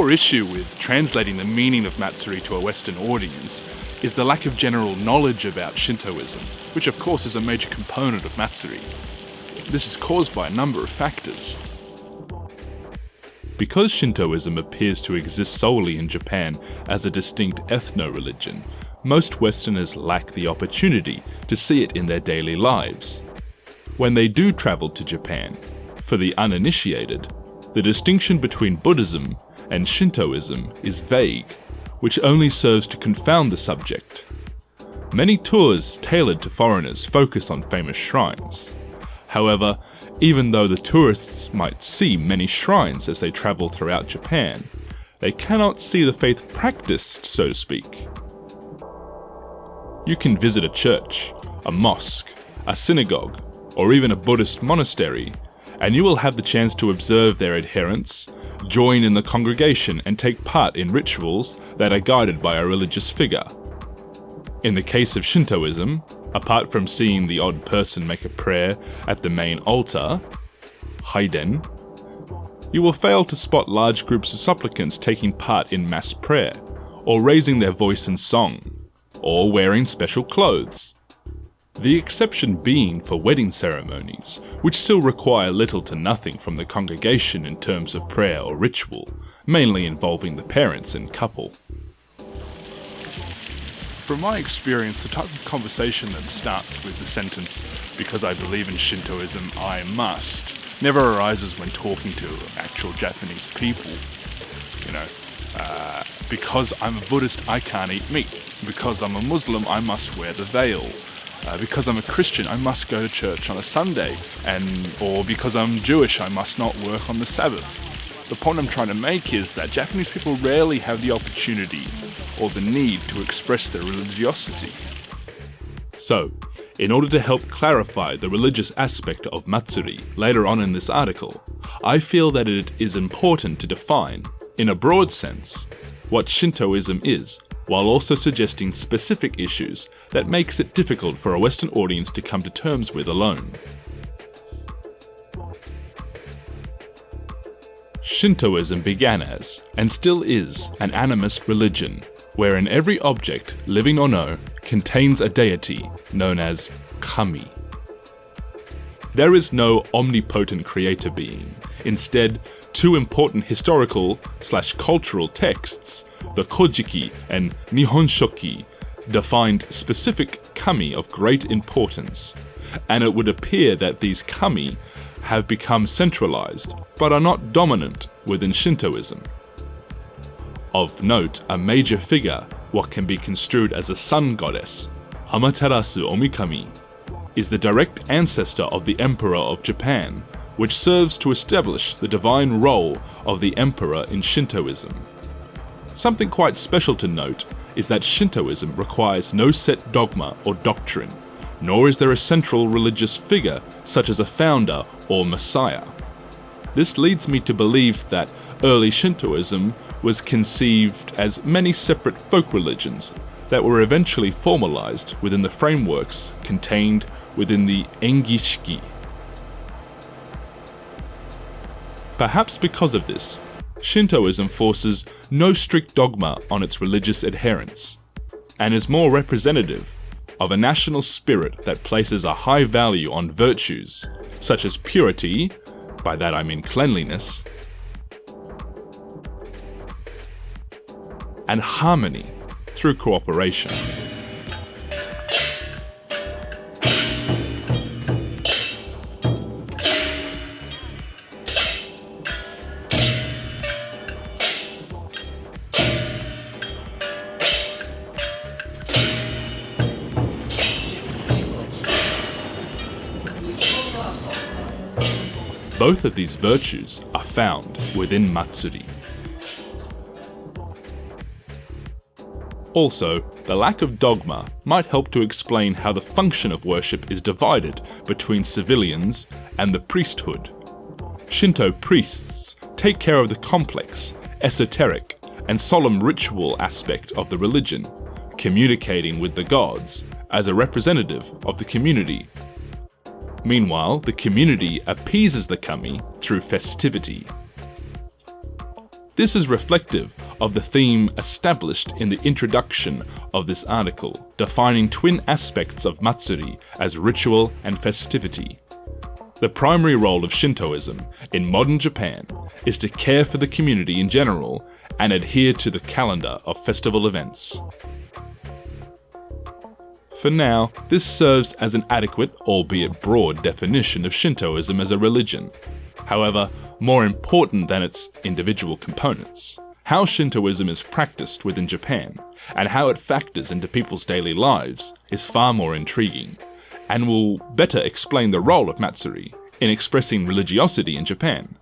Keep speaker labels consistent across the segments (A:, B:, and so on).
A: core issue with translating the meaning of Matsuri to a Western audience is the lack of general knowledge about Shintoism, which of course is a major component of Matsuri. This is caused by a number of factors. Because Shintoism appears to exist solely in Japan as a distinct ethno-religion, most Westerners lack the opportunity to see it in their daily lives. When they do travel to Japan, for the uninitiated, the distinction between Buddhism and Shintoism is vague, which only serves to confound the subject. Many tours tailored to foreigners focus on famous shrines. However, even though the tourists might see many shrines as they travel throughout Japan, they cannot see the faith practiced, so to speak. You can visit a church, a mosque, a synagogue, or even a Buddhist monastery, and you will have the chance to observe their adherents, join in the congregation, and take part in rituals that are guided by a religious figure. In the case of Shintoism, apart from seeing the odd person make a prayer at the main altar, Haiden, you will fail to spot large groups of supplicants taking part in mass prayer, or raising their voice in song, or wearing special clothes. The exception being for wedding ceremonies, which still require little to nothing from the congregation in terms of prayer or ritual, mainly involving the parents and couple. From my experience, the type of conversation that starts with the sentence, "Because I believe in Shintoism, I must," never arises when talking to actual Japanese people. Because I'm a Buddhist, I can't eat meat. Because I'm a Muslim, I must wear the veil. Because I'm a Christian, I must go to church on a Sunday. Or because I'm Jewish, I must not work on the Sabbath. The point I'm trying to make is that Japanese people rarely have the opportunity or the need to express their religiosity. So, in order to help clarify the religious aspect of Matsuri later on in this article, I feel that it is important to define, in a broad sense, what Shintoism is, while also suggesting specific issues that makes it difficult for a Western audience to come to terms with alone. Shintoism began as, and still is, an animist religion, wherein every object, living or no, contains a deity known as kami. There is no omnipotent creator being. Instead, two important historical/cultural texts, the Kojiki and Nihonshoki, defined specific kami of great importance, and it would appear that these kami have become centralized, but are not dominant within Shintoism. Of note, a major figure, what can be construed as a sun goddess, Amaterasu Omikami, is the direct ancestor of the Emperor of Japan, which serves to establish the divine role of the Emperor in Shintoism. Something quite special to note is that Shintoism requires no set dogma or doctrine, nor is there a central religious figure such as a founder or messiah. This leads me to believe that early Shintoism was conceived as many separate folk religions that were eventually formalized within the frameworks contained within the Engishiki. Perhaps because of this, Shintoism forces no strict dogma on its religious adherents, and is more representative of a national spirit that places a high value on virtues, such as purity, by that I mean cleanliness, and harmony through cooperation. Both of these virtues are found within Matsuri. Also, the lack of dogma might help to explain how the function of worship is divided between civilians and the priesthood. Shinto priests take care of the complex, esoteric, and solemn ritual aspect of the religion, communicating with the gods as a representative of the community. Meanwhile, the community appeases the kami through festivity. This is reflective of the theme established in the introduction of this article, defining twin aspects of Matsuri as ritual and festivity. The primary role of Shintoism in modern Japan is to care for the community in general and adhere to the calendar of festival events. For now, this serves as an adequate, albeit broad, definition of Shintoism as a religion. However, more important than its individual components, how Shintoism is practiced within Japan and how it factors into people's daily lives is far more intriguing, and will better explain the role of Matsuri in expressing religiosity in Japan.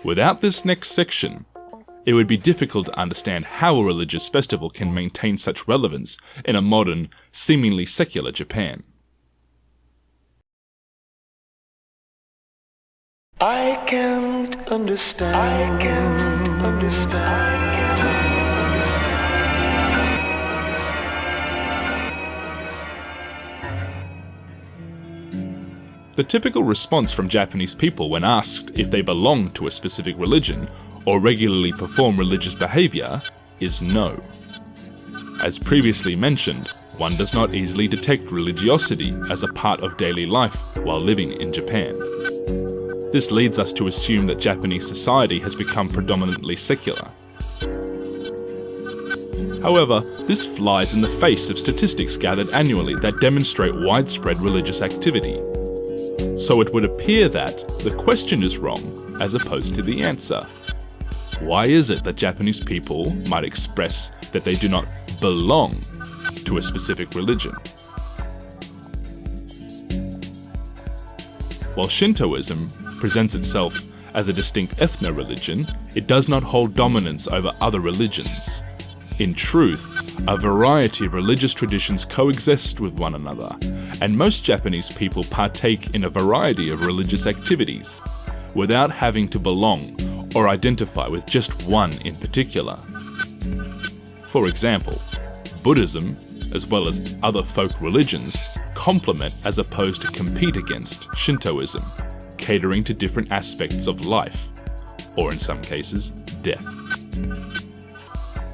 A: Without this next section, it would be difficult to understand how a religious festival can maintain such relevance in a modern, seemingly secular Japan.
B: I can't understand.
A: The typical response from Japanese people when asked if they belong to a specific religion or regularly perform religious behavior is no. As previously mentioned, one does not easily detect religiosity as a part of daily life while living in Japan. This leads us to assume that Japanese society has become predominantly secular. However, this flies in the face of statistics gathered annually that demonstrate widespread religious activity. So it would appear that the question is wrong as opposed to the answer. Why is it that Japanese people might express that they do not belong to a specific religion? While Shintoism presents itself as a distinct ethno-religion, it does not hold dominance over other religions. In truth, a variety of religious traditions coexist with one another, and most Japanese people partake in a variety of religious activities, without having to belong or identify with just one in particular. For example, Buddhism, as well as other folk religions, complement as opposed to compete against Shintoism, catering to different aspects of life, or in some cases, death.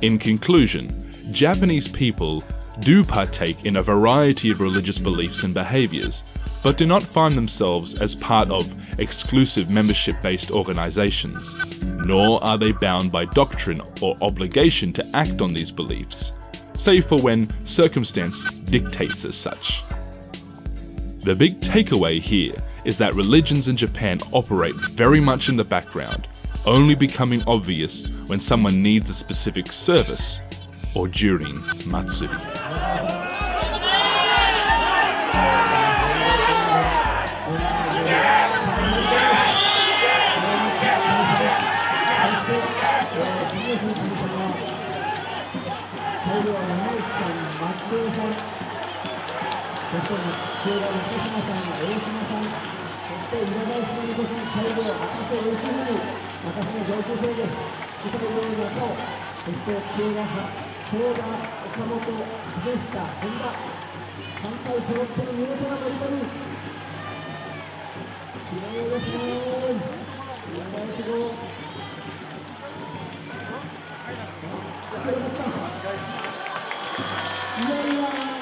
A: In conclusion, Japanese people do partake in a variety of religious beliefs and behaviours, but do not find themselves as part of exclusive membership-based organisations, nor are they bound by doctrine or obligation to act on these beliefs, save for when circumstance dictates as such. The big takeaway here is that religions in Japan operate very much in the background, only becoming obvious when someone needs a specific service or during Matsuri.
C: いやいや